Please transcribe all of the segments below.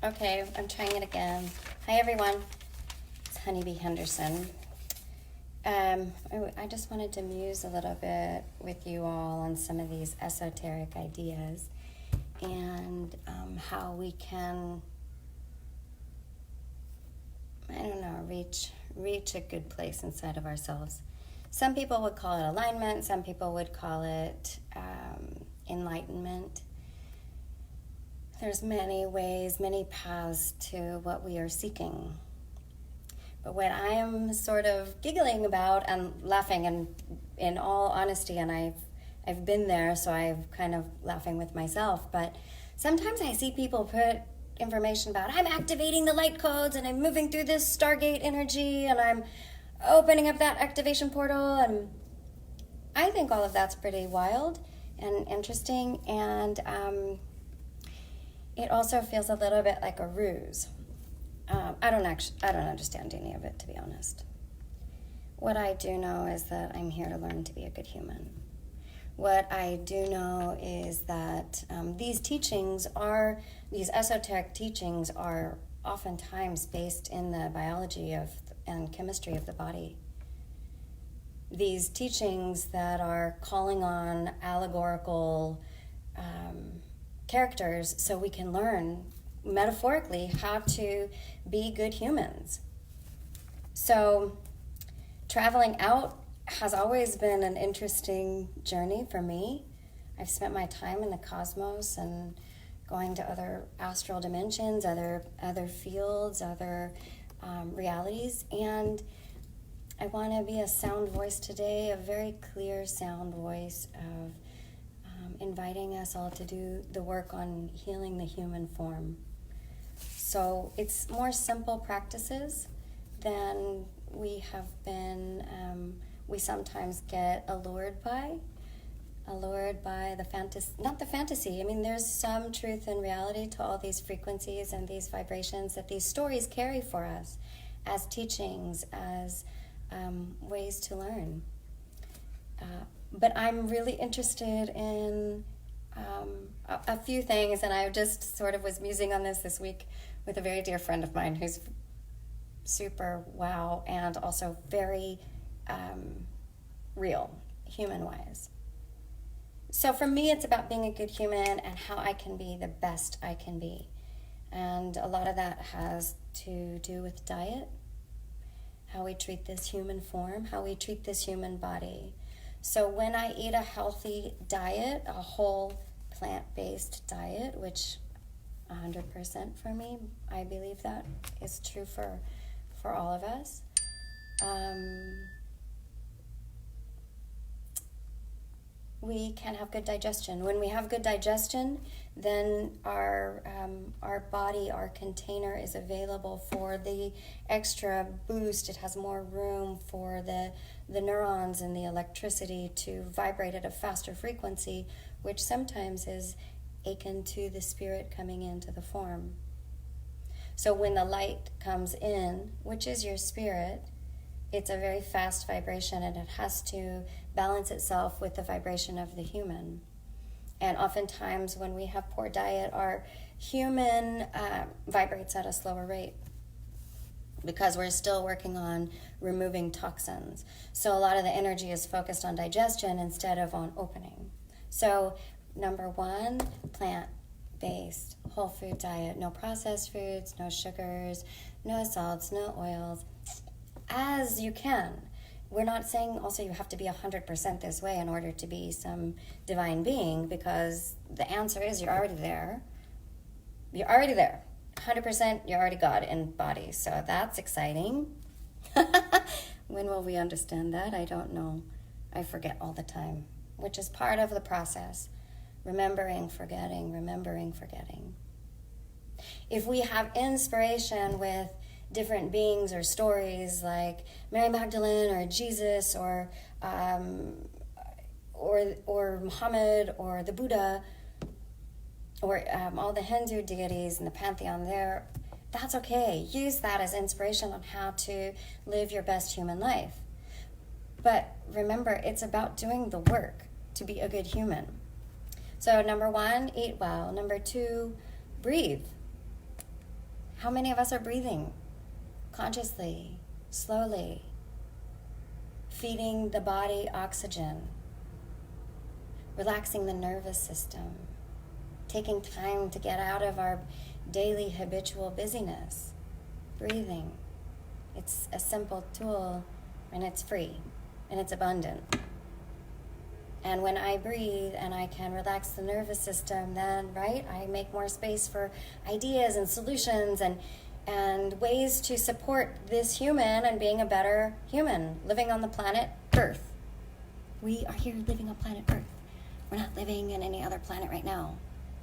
Okay, I'm trying it again. Hi, everyone. It's Honeybee Henderson. I just wanted to muse a little bit with you all on some of these esoteric ideas and how we can, reach a good place inside of ourselves. Some people would call it alignment. Some people would call it enlightenment. There's many ways, many paths to what we are seeking. But what I am sort of giggling about and laughing, and in all honesty, and I've been there, so I'm kind of laughing with myself, but sometimes I see people put information about, I'm activating the light codes, and I'm moving through this Stargate energy, and I'm opening up that activation portal, and I think all of that's pretty wild and interesting, and it also feels a little bit like a ruse. I don't understand any of it, to be honest. What I do know is that I'm here to learn to be a good human. What I do know is that these esoteric teachings are oftentimes based in the biology and chemistry of the body. These teachings that are calling on allegorical characters so we can learn metaphorically how to be good humans. So traveling out has always been an interesting journey for me. I've spent my time in the cosmos and going to other astral dimensions, other fields, other realities, and I want to be a sound voice today, a very clear sound voice of inviting us all to do the work on healing the human form. So it's more simple practices than we have been, we sometimes get allured by the fantasy, not the fantasy. I mean, there's some truth and reality to all these frequencies and these vibrations that these stories carry for us as teachings, as ways to learn. But I'm really interested in a few things, and I just sort of was musing on this week with a very dear friend of mine who's super wow and also very real, human-wise. So for me, it's about being a good human and how I can be the best I can be. And a lot of that has to do with diet, how we treat this human form, how we treat this human body. So when I eat a healthy diet, a whole plant-based diet, which 100% for me, I believe that is true for all of us. We can have good digestion. When we have good digestion, then our body, our container is available for the extra boost. It has more room for the neurons and the electricity to vibrate at a faster frequency, which sometimes is akin to the spirit coming into the form. So when the light comes in, which is your spirit, it's a very fast vibration, and it has to balance itself with the vibration of the human. And oftentimes when we have poor diet, our human vibrates at a slower rate because we're still working on removing toxins. So a lot of the energy is focused on digestion instead of on opening. So number one, plant-based, whole food diet, no processed foods, no sugars, no salts, no oils, as you can. We're not saying also you have to be 100% this way in order to be some divine being, because the answer is you're already there. You're already there. 100% you're already God in body. So that's exciting. When will we understand that? I don't know. I forget all the time, which is part of the process. Remembering, forgetting, remembering, forgetting. If we have inspiration with different beings or stories like Mary Magdalene or Jesus or Muhammad or the Buddha or all the Hindu deities in the pantheon there, that's okay. Use that as inspiration on how to live your best human life. But remember, it's about doing the work to be a good human. So number one, eat well. Number two, breathe. How many of us are breathing consciously, slowly, feeding the body oxygen, relaxing the nervous system, taking time to get out of our daily habitual busyness, breathing. It's a simple tool, and it's free, and it's abundant. And when I breathe and I can relax the nervous system, then, right, I make more space for ideas and solutions and ways to support this human and being a better human, living on the planet Earth. We are here living on planet Earth. We're not living in any other planet right now.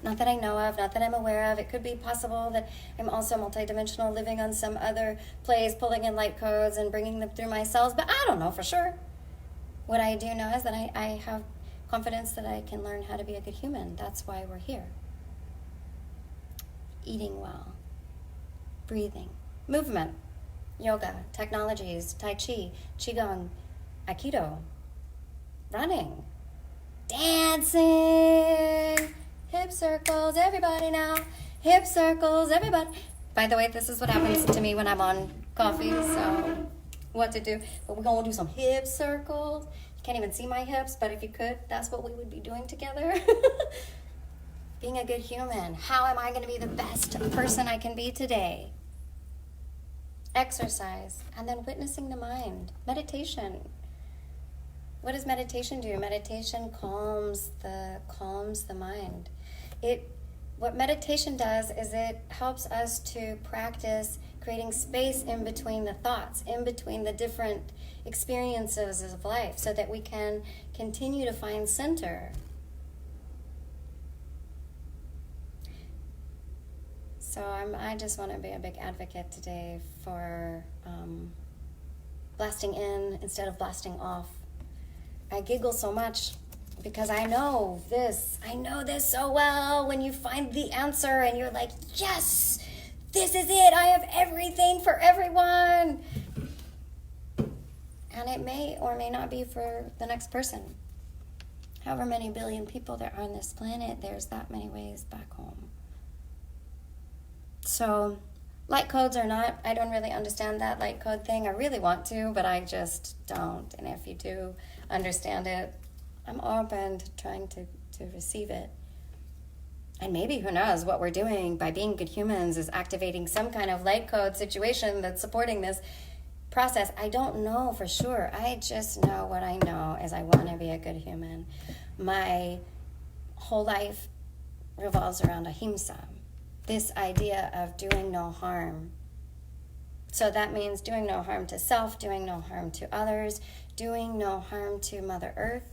Not that I know of, not that I'm aware of. It could be possible that I'm also multidimensional, living on some other place, pulling in light codes and bringing them through my cells, but I don't know for sure. What I do know is that I have confidence that I can learn how to be a good human. That's why we're here. Eating well, breathing, movement, yoga, technologies, Tai Chi, Qigong, Aikido, running, dancing, hip circles, everybody now, hip circles, everybody. By the way, this is what happens to me when I'm on coffee, so what to do. But we're going to do some hip circles. You can't even see my hips, but if you could, that's what we would be doing together. Being a good human. How am I going to be the best person I can be today? Exercise, and then witnessing the mind. Meditation. What does meditation do? Meditation calms the mind. What meditation does is it helps us to practice creating space in between the thoughts, in between the different experiences of life, so that we can continue to find center. So I just want to be a big advocate today for blasting in instead of blasting off. I giggle so much because I know this so well. When you find the answer and you're like, yes, this is it. I have everything for everyone. And it may or may not be for the next person. However many billion people there are on this planet, there's that many ways back home. So light codes or not, I don't really understand that light code thing. I really want to, but I just don't. And if you do understand it, I'm open to trying to receive it. And maybe, who knows, what we're doing by being good humans is activating some kind of light code situation that's supporting this process. I don't know for sure. I just know what I know is I want to be a good human. My whole life revolves around ahimsa, this idea of doing no harm. So that means doing no harm to self, doing no harm to others, doing no harm to Mother Earth.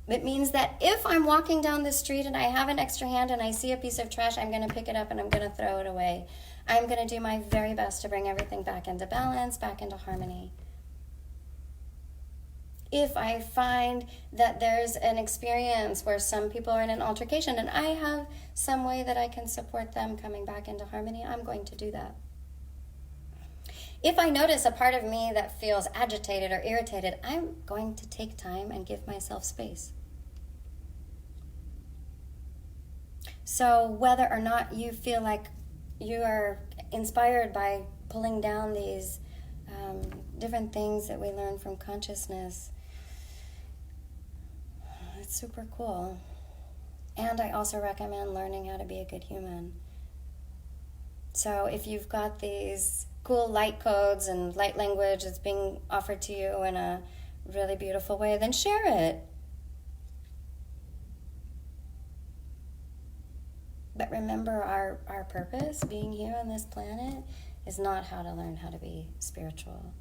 It means that if I'm walking down the street and I have an extra hand and I see a piece of trash, I'm going to pick it up and I'm going to throw it away. I'm going to do my very best to bring everything back into balance, back into harmony. If I find that there's an experience where some people are in an altercation and I have some way that I can support them coming back into harmony, I'm going to do that. If I notice a part of me that feels agitated or irritated, I'm going to take time and give myself space. So whether or not you feel like you are inspired by pulling down these different things that we learn from consciousness, it's super cool. And I also recommend learning how to be a good human. So if you've got these cool light codes and light language that's being offered to you in a really beautiful way, then share it. But remember, our purpose, being here on this planet, is not how to learn how to be spiritual.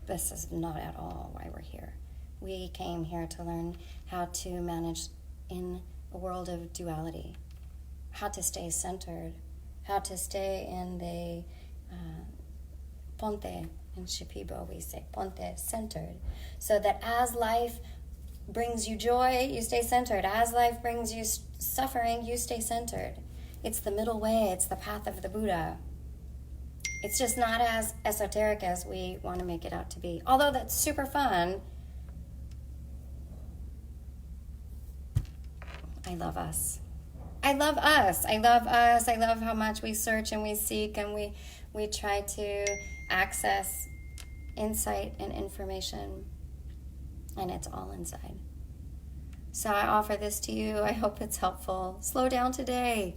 This is not at all why we're here. We came here to learn how to manage in a world of duality, how to stay centered, how to stay in the ponte. In Shipibo we say ponte, centered, so that as life brings you joy, you stay centered. As life brings you suffering, you stay centered. It's the middle way. It's the path of the Buddha. It's just not as esoteric as we want to make it out to be. Although that's super fun. I love us. I love us. I love us. I love how much we search and we seek and we try to access insight and information, and it's all inside. So I offer this to you. I hope it's helpful. Slow down today.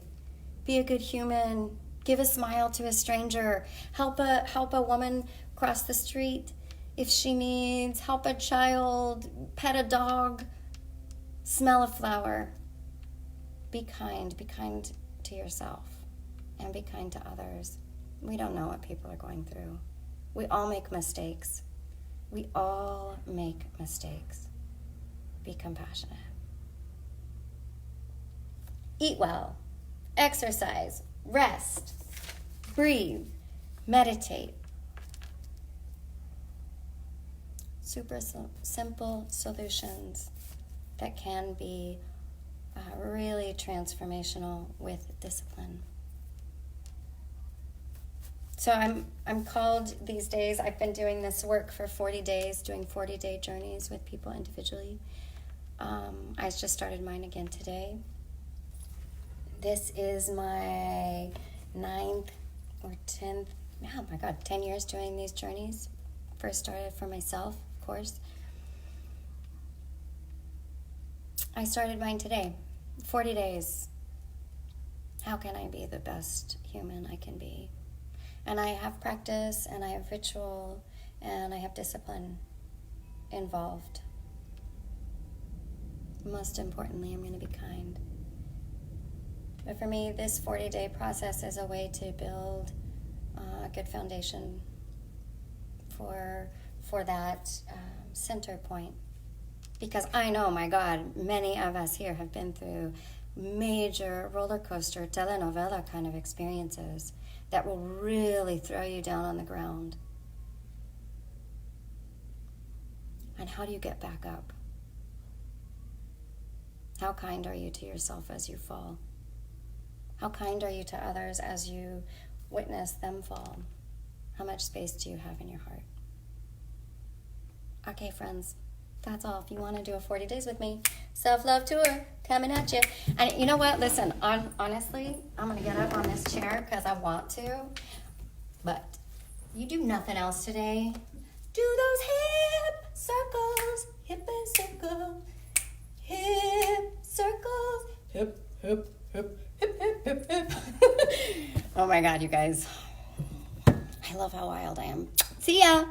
Be a good human. Give a smile to a stranger. Help a woman cross the street if she needs. Help a child. Pet a dog. Smell a flower. Be kind. Be kind to yourself. And be kind to others. We don't know what people are going through. We all make mistakes. We all make mistakes. Be compassionate. Eat well. Exercise. Rest. Breathe. Meditate. Super simple solutions that can be really transformational with discipline. So I'm called these days, I've been doing this work for 40 days, doing 40-day journeys with people individually. I just started mine again today. This is my 9th or 10th, oh my God, 10 years doing these journeys. First started for myself, of course. I started mine today, 40 days. How can I be the best human I can be? And I have practice, and I have ritual, and I have discipline involved. Most importantly, I'm going to be kind. But for me, this 40-day process is a way to build a good foundation for that center point. Because I know, my God, many of us here have been through major roller coaster, telenovela kind of experiences that will really throw you down on the ground. And how do you get back up? How kind are you to yourself as you fall? How kind are you to others as you witness them fall? How much space do you have in your heart? Okay, friends, that's all. If you want to do a 40 days with me, self-love tour coming at you. And you know what? Listen, honestly, I'm going to get up on this chair because I want to. But you do nothing else today. Do those hip circles, hip and circle, hip circles, hip, hip, hip, hip, hip, hip, hip. Oh my God, you guys. I love how wild I am. See ya.